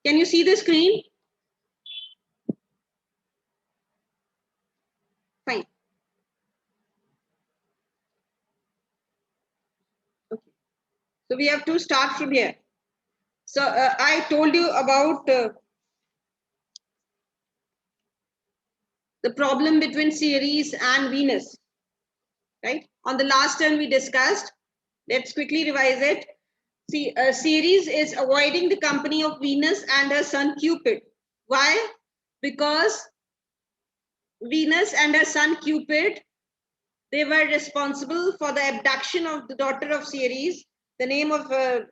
Can you see the screen? Fine. Okay. So we have to start from here. So I told you about the problem between Ceres and Venus, right? On the last turn we discussed. Let's quickly revise it. See, Ceres is avoiding the company of Venus and her son Cupid. Why? Because Venus and her son Cupid, they were responsible for the abduction of the daughter of Ceres. The name of the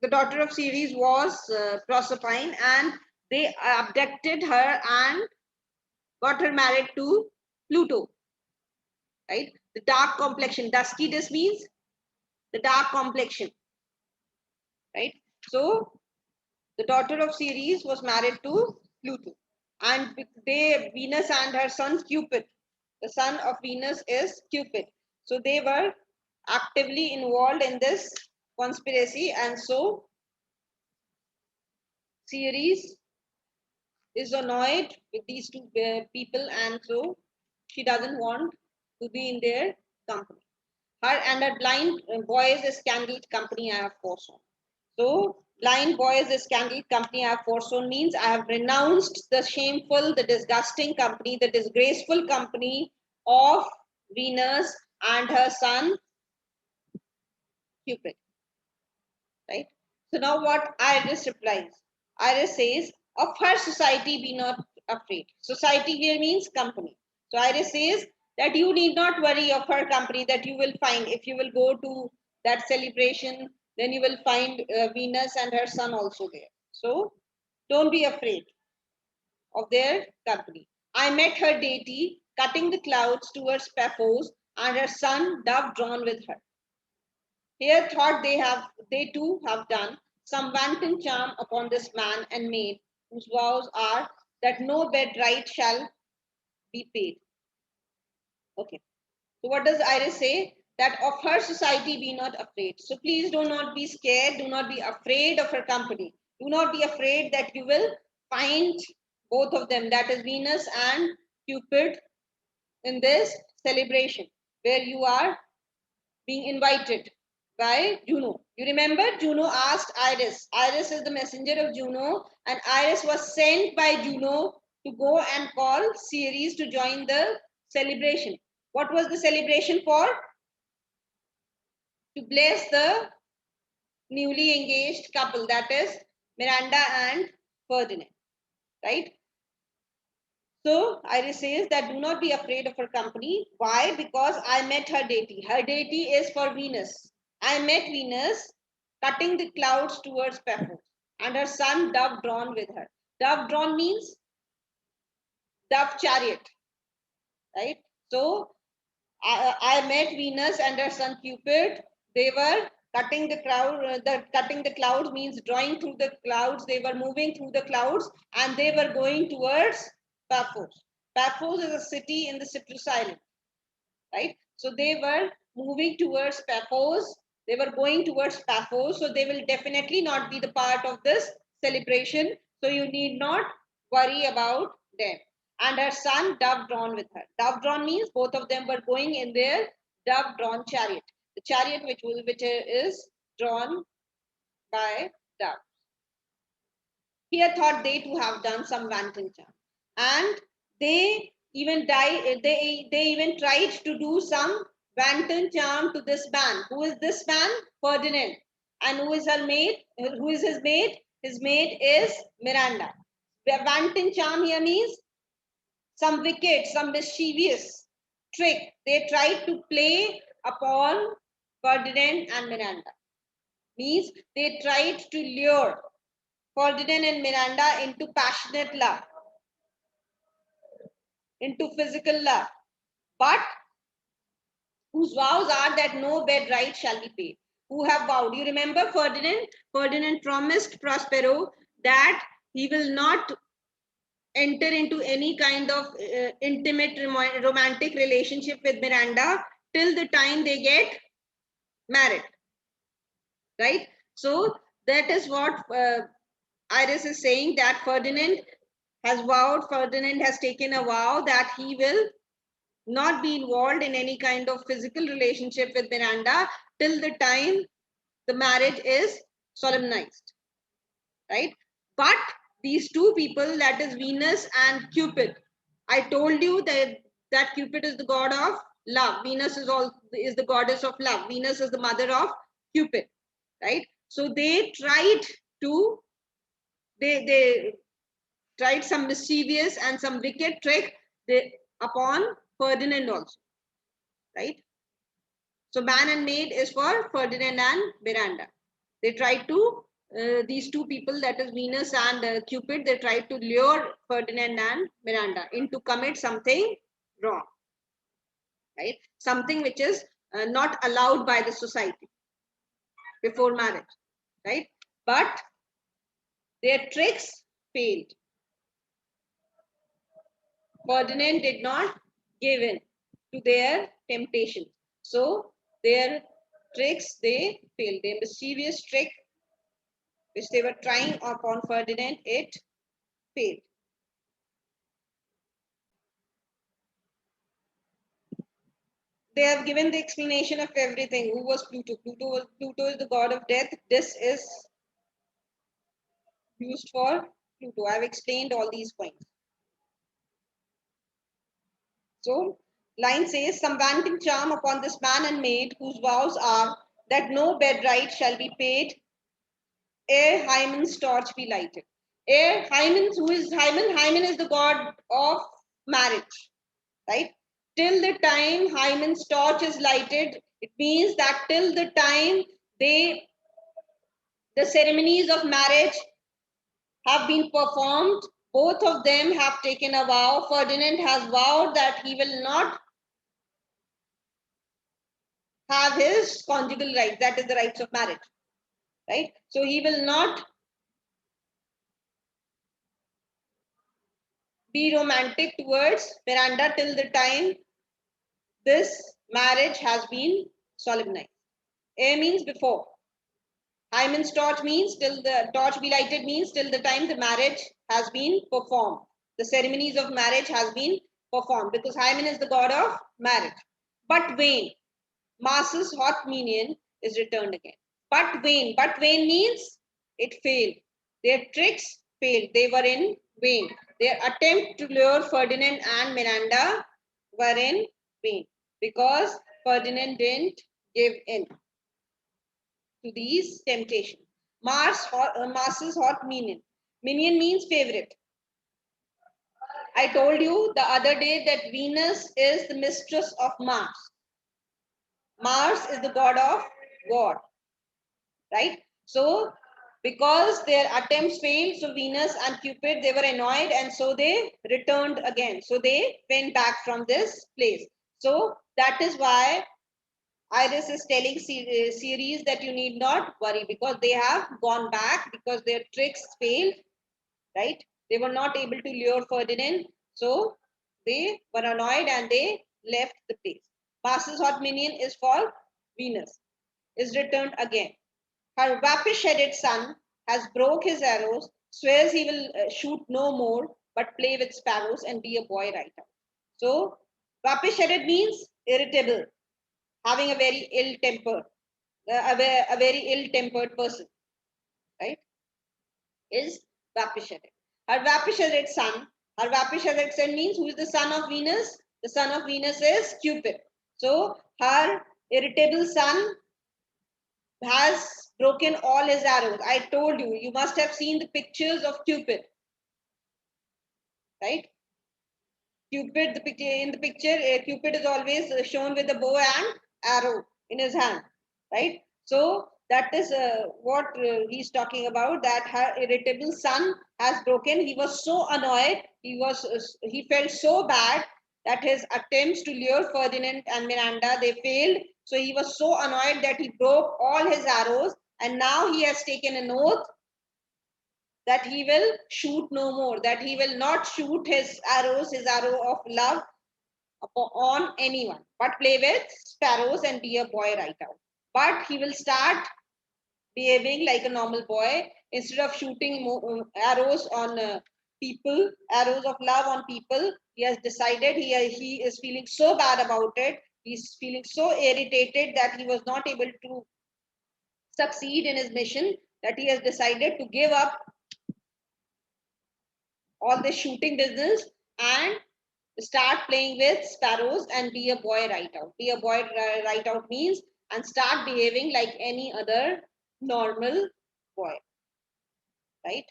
daughter of Ceres was Proserpine, and they abducted her and got her married to Pluto. Right? The dark complexion, dusky, this means the dark complexion. Right? So the daughter of Ceres was married to Pluto, and Venus and her son Cupid. The son of Venus is Cupid. So they were actively involved in this conspiracy, and so Ceres is annoyed with these two people, and so she doesn't want to be in their company. Her and her blind boys is candled company I have foresworn. So blind boys is candled company I have foresworn means I have renounced the shameful, the disgusting company, the disgraceful company of Venus and her son Cupid. Right? So now what Iris replies? Iris says, of her society be not afraid. Society here means company. So Iris says that you need not worry of her company, that you will find, if you will go to that celebration, then you will find Venus and her son also there. So don't be afraid of their company. I met her deity cutting the clouds towards Paphos, and her son dove drawn with her. Here thought they too have done some wanton charm upon this man and maid, whose vows are that no bed right shall be paid. Okay. So what does Iris say? That of her society be not afraid. So please do not be scared. Do not be afraid of her company. Do not be afraid that you will find both of them, that is Venus and Cupid, in this celebration where you are being invited by Juno. You remember Juno asked Iris. Iris is the messenger of Juno, and Iris was sent by Juno to go and call Ceres to join the celebration. What was the celebration for? To bless the newly engaged couple, that is Miranda and Ferdinand, right? So Iris says that do not be afraid of her company. Why? Because I met her deity. Her deity is for Venus. I met Venus cutting the clouds towards Paphos, and her son dove drawn with her. Dove drawn means dove chariot, right? So I met Venus and her son Cupid. They were cutting the cloud. Cutting the clouds means drawing through the clouds. They were moving through the clouds, and they were going towards Paphos. Paphos is a city in the Cyprus island, right? So they were moving towards Paphos. They were going towards Paphos. So they will definitely not be the part of this celebration. So you need not worry about them. And her son dove drawn with her. Dove drawn means both of them were going in their dove drawn chariot. The chariot which is drawn by dove. Here thought they to have done some wanton charm, and they even they even tried to do some wanton charm to this man. Who is this man? Ferdinand. And who is her maid? Who is his maid? His maid is Miranda. The wanton charm here means some wicked, some mischievous trick they tried to play upon Ferdinand and Miranda. Means they tried to lure Ferdinand and Miranda into passionate love, into physical love, but whose vows are that no bed right shall be paid. Who have vowed? You remember Ferdinand? Ferdinand promised Prospero that he will not enter into any kind of intimate romantic relationship with Miranda till the time they get married, right? So that is what Iris is saying that Ferdinand has taken a vow that he will not be involved in any kind of physical relationship with Miranda till the time the marriage is solemnized, right? But these two people, that is Venus and Cupid, I told you that Cupid is the god of love. Venus is the goddess of love. Venus is the mother of Cupid, right? So to they tried some mischievous and some wicked trick upon Ferdinand also, right? So man and maid is for Ferdinand and Miranda. They tried to, these two people, that is Venus and Cupid, they tried to lure Ferdinand and Miranda into commit something wrong, right? Something which is not allowed by the society before marriage, right? But their tricks failed. Ferdinand did not give in to their temptation. So their tricks, they failed. Their mischievous trick which they were trying upon Ferdinand, it failed. They have given the explanation of everything. Who was Pluto? Pluto is the god of death. This is used for Pluto. I have explained all these points. So, line says, some vanting charm upon this man and maid whose vows are that no bed rite shall be paid ere Hymen's torch be lighted. Ere Hymen, who is Hymen? Hymen is the god of marriage, right? Till the time Hymen's torch is lighted, it means that till the time the ceremonies of marriage have been performed, both of them have taken a vow. Ferdinand has vowed that he will not have his conjugal rights, that is the rights of marriage, right? So he will not be romantic towards Miranda till the time this marriage has been solemnized. A means before. Hymen's torch means till the torch be lighted means till the time the marriage has been performed. The ceremonies of marriage has been performed because Hymen is the god of marriage. But vain, Mars's hot minion is returned again. But vain means it failed. Their tricks failed. They were in vain. Their attempt to lure Ferdinand and Miranda were in vain because Ferdinand didn't give in to these temptations. Mars's hot minion. Minion means favorite. I told you the other day that Venus is the mistress of Mars. Mars is the god of God, right? So because their attempts failed, so Venus and Cupid, they were annoyed and so they returned again. So they went back from this place. So that is why Iris is telling Ceres that you need not worry because they have gone back because their tricks failed, right? They were not able to lure Ferdinand. So they were annoyed and they left the place. Mars's hot minion is for Venus, is returned again. Her vapish-headed son has broke his arrows, swears he will shoot no more, but play with sparrows and be a boy right out. So vapish-headed means irritable, having a very ill-tempered, a very ill-tempered person, right? Is vapish-headed. Her vapish-headed son, her vapish-headed son means who is the son of Venus? The son of Venus is Cupid. So her irritable son has broken all his arrows. I told you, you must have seen the pictures of Cupid, right? Cupid, in the picture, Cupid is always shown with a bow and arrow in his hand, right? So that is what he's talking about. That her irritable son has broken. He was so annoyed. He felt so bad that his attempts to lure Ferdinand and Miranda, they failed. So he was so annoyed that he broke all his arrows, and now he has taken an oath that he will shoot no more, that he will not shoot his arrow of love on anyone, but play with sparrows and be a boy right out. But he will start behaving like a normal boy. Instead of shooting arrows on people, arrows of love on people, he has decided he is feeling so bad about it. He's feeling so irritated that he was not able to succeed in his mission, that he has decided to give up all the shooting business and start playing with sparrows and be a boy right out. Be a boy right out means and start behaving like any other normal boy, right?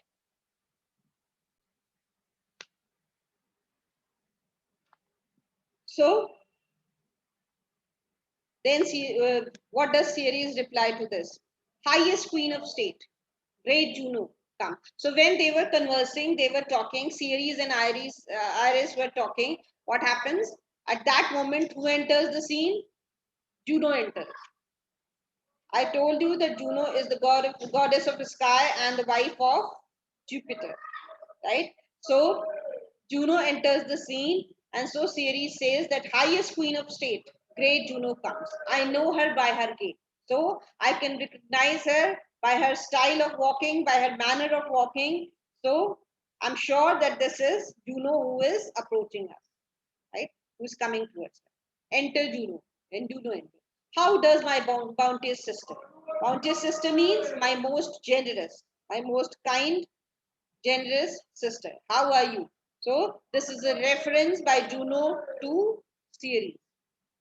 So then see, what does Ceres reply to this? Highest queen of state, great Juno, come. So when they were conversing, they were talking, Ceres and Iris were talking. What happens? At that moment, who enters the scene? Juno enters. I told you that Juno is the goddess of the sky and the wife of Jupiter, right? So Juno enters the scene, and so Ceres says that highest queen of state, great Juno comes. I know her by her gait. So I can recognize her by her style of walking, by her manner of walking. So I'm sure that this is Juno who is approaching us, right? Who is coming towards us. Enter Juno, and Juno enters. How does my bounteous sister? Bounteous sister means my most generous, my most kind, generous sister. How are you? So this is a reference by Juno to Ceres,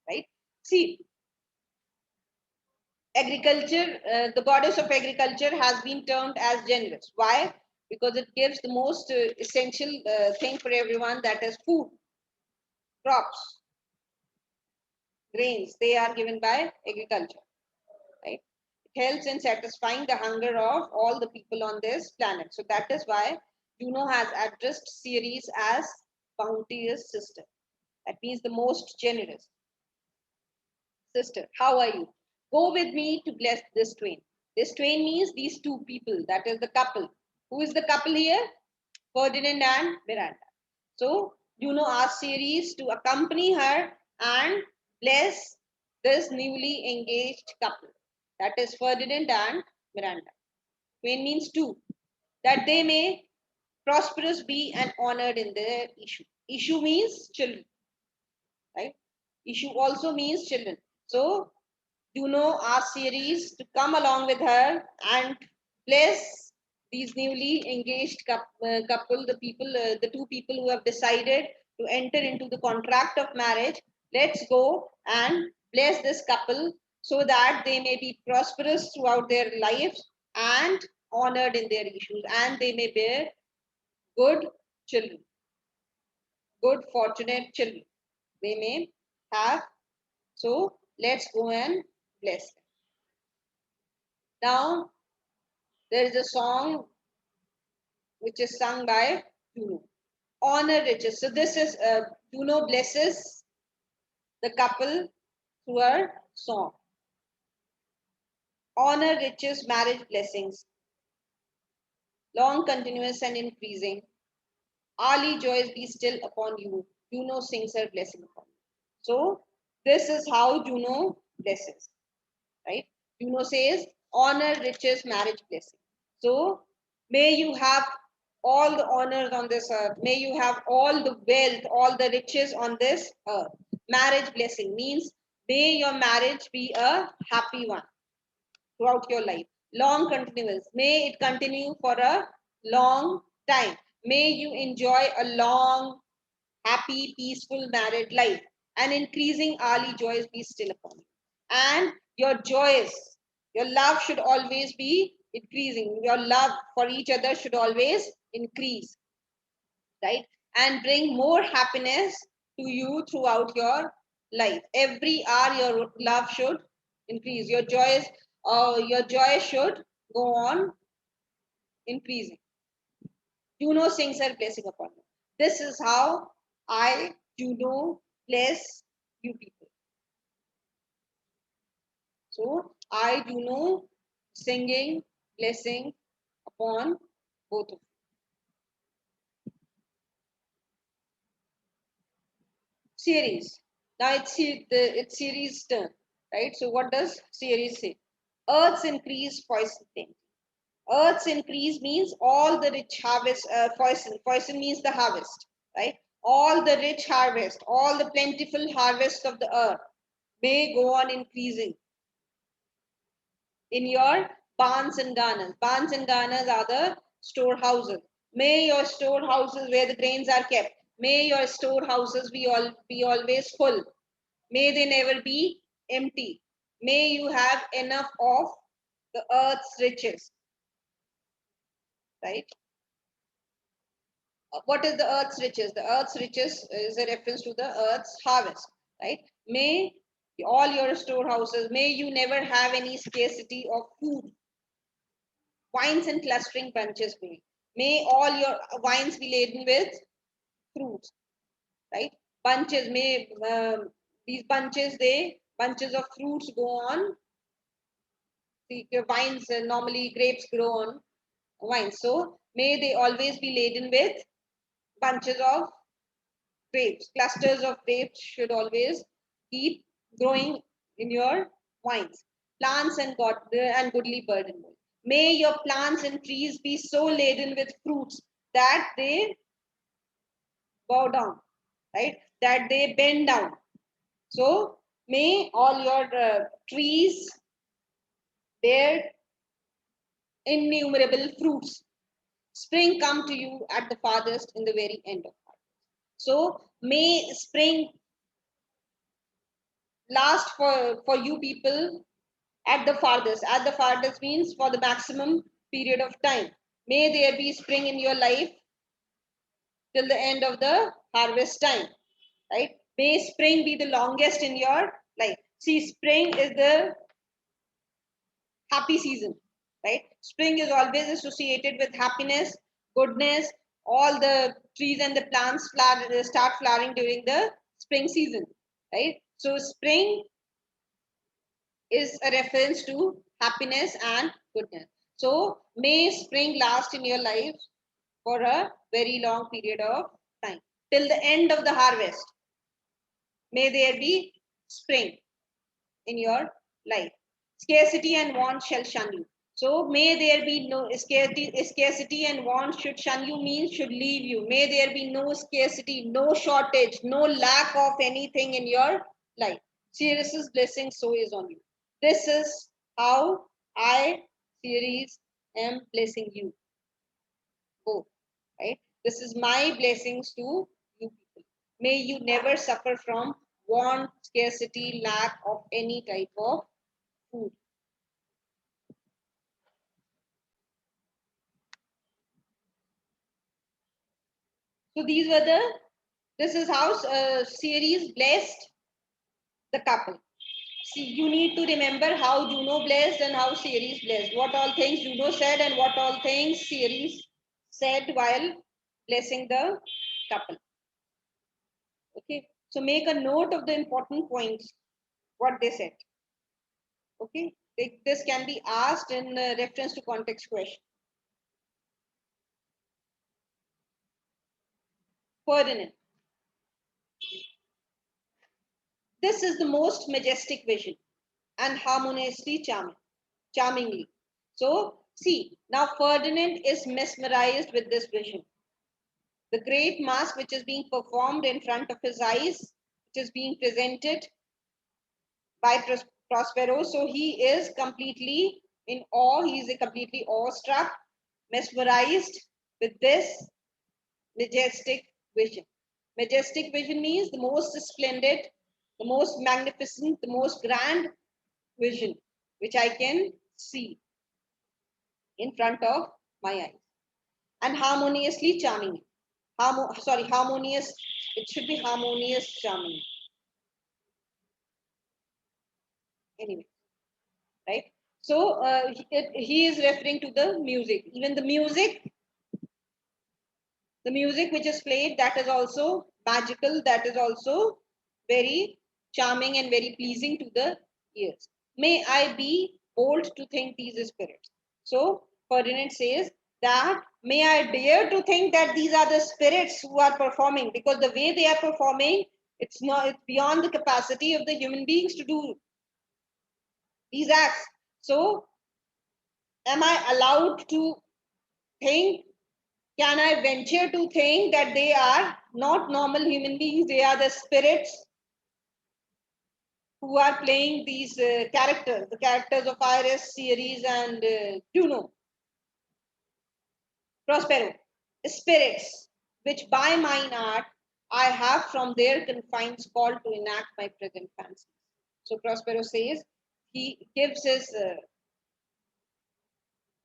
right? See, agriculture, the goddess of agriculture has been termed as generous. Why? Because it gives the most essential thing for everyone, that is food, crops, grains. They are given by agriculture, right? It helps in satisfying the hunger of all the people on this planet. So that is why Juno has addressed Ceres as bounteous sister. That means the most generous sister. How are you? Go with me to bless this twain. This twain means these two people. That is the couple. Who is the couple here? Ferdinand and Miranda. So Juno asked Ceres to accompany her and bless this newly engaged couple. That is Ferdinand and Miranda. Twain means two. That they may prosperous be and honored in their issue. Issue means children, right? Issue also means children. So Juno asked Ceres to come along with her and bless these newly engaged couple, the two people who have decided to enter into the contract of marriage. Let's go and bless this couple so that they may be prosperous throughout their lives and honored in their issues, and they may bear good children, good, fortunate children. They may have. So let's go and bless them. Now, there is a song which is sung by Juno. Honor riches. So this is Juno blesses the couple through her song. Honor riches, marriage blessings, long, continuous, and increasing. Early joys be still upon you. Juno sings her blessing upon you. So this is how Juno blesses, right? Juno says, honor, riches, marriage blessing. So may you have all the honors on this earth. May you have all the wealth, all the riches on this earth. Marriage blessing means may your marriage be a happy one throughout your life. Long continuous. May it continue for a long time. May you enjoy a long, happy, peaceful married life, and increasing early joys be still upon you. And your joys, your love should always be increasing. Your love for each other should always increase, right? And bring more happiness to you throughout your life. Every hour, your love should increase. Your joy should go on increasing. Juno sings her blessing upon you. This is how I, Juno, bless you people. So I, Juno, singing blessing upon both of you. Ceres. Now it's Ceres' turn, right? So what does Ceres say? Earth's increase, foison plenty. Earth's increase means all the rich harvest, foison means the harvest, right? All the rich harvest, all the plentiful harvest of the earth may go on increasing in your barns and garners. Barns and garners are the storehouses. May your storehouses where the grains are kept, may your storehouses be always full. May they never be empty. May you have enough of the earth's riches, right? What is the earth's riches? The earth's riches is a reference to the earth's harvest, right? May all your storehouses, may you never have any scarcity of food. Vines and clustering bunches growing. May all your vines be laden with fruits, right? Bunches, may these bunches of fruits go on. The vines, normally grapes grow on vines. So may they always be laden with bunches of grapes. Clusters of grapes should always keep growing in your vines. Plants and goodly burden. May your plants and trees be so laden with fruits that they bow down, right? That they bend down. So may all your trees bear innumerable fruits. Spring come to you at the farthest in the very end of harvest. So may spring last for you people at the farthest. At the farthest means for the maximum period of time. May there be spring in your life till the end of the harvest time, right? May spring be the longest in your life. See, spring is the happy season, right? Spring is always associated with happiness, goodness. All the trees and the plants start flowering during the spring season, right? So spring is a reference to happiness and goodness. So may spring last in your life for a very long period of time till the end of the harvest. May there be spring in your life. Scarcity and want shall shun you. So may there be no scarcity and want should shun you means should leave you. May there be no scarcity, no shortage, no lack of anything in your life. Sirius's blessing so is on you. This is how I, Ceres, am blessing you both, right? This is my blessings to you people. May you never suffer from want, scarcity, lack of any type of food. So this is how Ceres blessed the couple. See, you need to remember how Juno blessed and how Ceres blessed. What all things Juno said and what all things Ceres said while blessing the couple. Okay, so make a note of the important points, what they said. Okay, this can be asked in reference to context question. Ferdinand. This is the most majestic vision and harmoniously charmingly. So, see, now Ferdinand is mesmerized with this vision. The great mask which is being performed in front of his eyes, which is being presented by Prospero. So he is completely in awe. He is completely awestruck, mesmerized with this majestic vision. Majestic vision means the most splendid, the most magnificent, the most grand vision which I can see in front of my eyes. And harmoniously charming. Harmonious. It should be harmonious charming. Anyway, right? So he is referring to the music. Even the music which is played, that is also magical. That is also very charming and very pleasing to the ears. May I be bold to think these spirits. So Ferdinand says that may I dare to think that these are the spirits who are performing, because the way they are performing, it's beyond the capacity of the human beings to do these acts. So, am I allowed to think? Can I venture to think that they are not normal human beings? They are the spirits who are playing these characters, the characters of Iris, Ceres, and Juno, Prospero, spirits, which by mine art I have from their confines called to enact my present fancies. So Prospero says, he gives his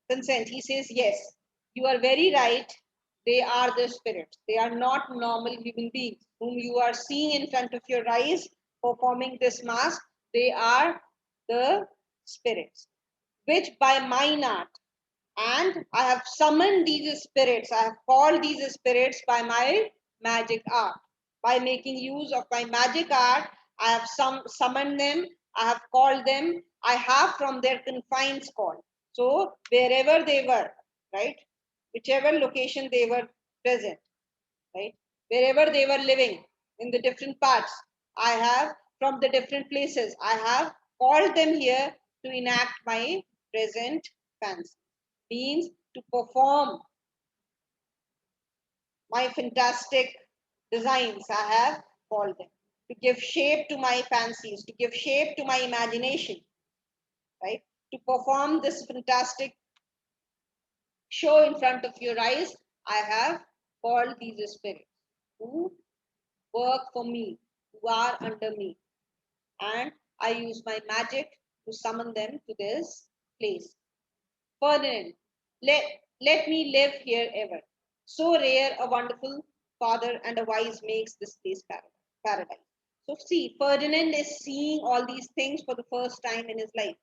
consent. He says, yes, you are very right. They are the spirits. They are not normal human beings whom you are seeing in front of your eyes performing this mask. They are the spirits, which by mine art, and I have summoned these spirits, I have called these spirits by my magic art. By making use of my magic art, I have summoned them, I have called them, I have from their confines called. So wherever they were, right, whichever location they were present, right, wherever they were living in the different parts, I have from the different places, I have called them here to enact my present fancy. Means to perform my fantastic designs, I have called them. To give shape to my fancies, to give shape to my imagination, right? To perform this fantastic show in front of your eyes, I have called these spirits who work for me, who are under me. And I use my magic to summon them to this place. Ferdinand, let me live here ever. So rare a wonderful father and a wise makes this place paradise. So see, Ferdinand is seeing all these things for the first time in his life.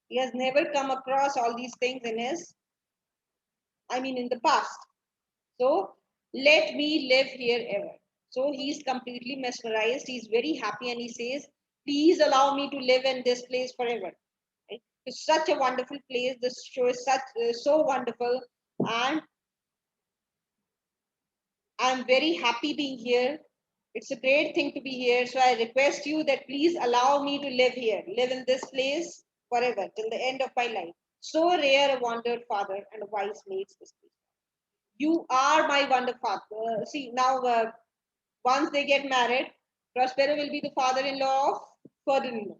He has never come across all these things in the past. So let me live here ever. So he's completely mesmerized. He's very happy and he says, please allow me to live in this place forever. Right? It's such a wonderful place. This show is so wonderful, and I'm very happy being here. It's a great thing to be here. So I request you that please allow me to live here, live in this place forever till the end of my life. So rare a wondered father and a wise makes this place. You are my wonder father. See now, once they get married, Prospero will be the father-in-law of Ferdinand.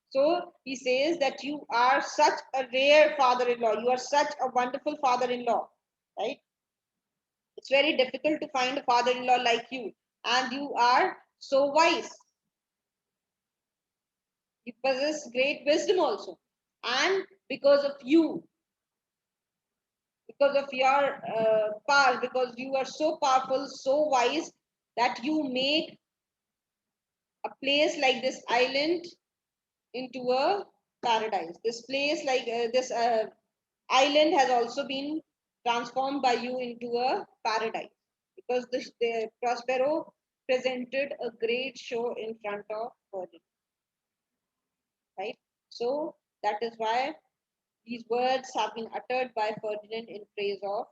So he says that you are such a rare father-in-law. You are such a wonderful father-in-law, right? It's very difficult to find a father-in-law like you, and you are so wise. You possess great wisdom also, and because of you, because of your power, because you are so powerful, so wise, that you make a place like this island into a paradise. This place, like this island, has also been transformed by you into a paradise because the Prospero presented a great show in front of Ferdinand, right? So that is why these words have been uttered by Ferdinand in praise of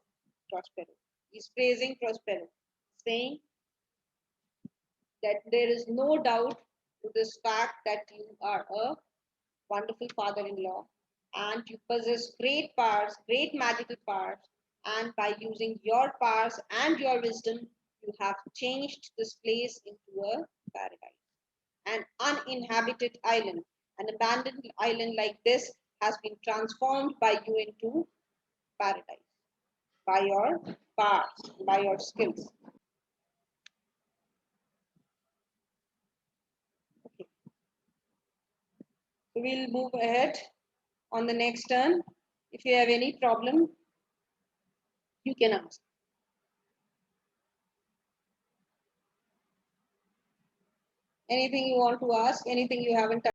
Prospero. He's praising Prospero, saying that there is no doubt to this fact that you are a wonderful father-in-law and you possess great powers, great magical powers, and by using your powers and your wisdom, you have changed this place into a paradise. An uninhabited island, an abandoned island like this has been transformed by you into paradise, by your powers, by your skills. Okay. So we'll move ahead on the next turn. If you have any problem, you can ask. Anything you want to ask, anything you haven't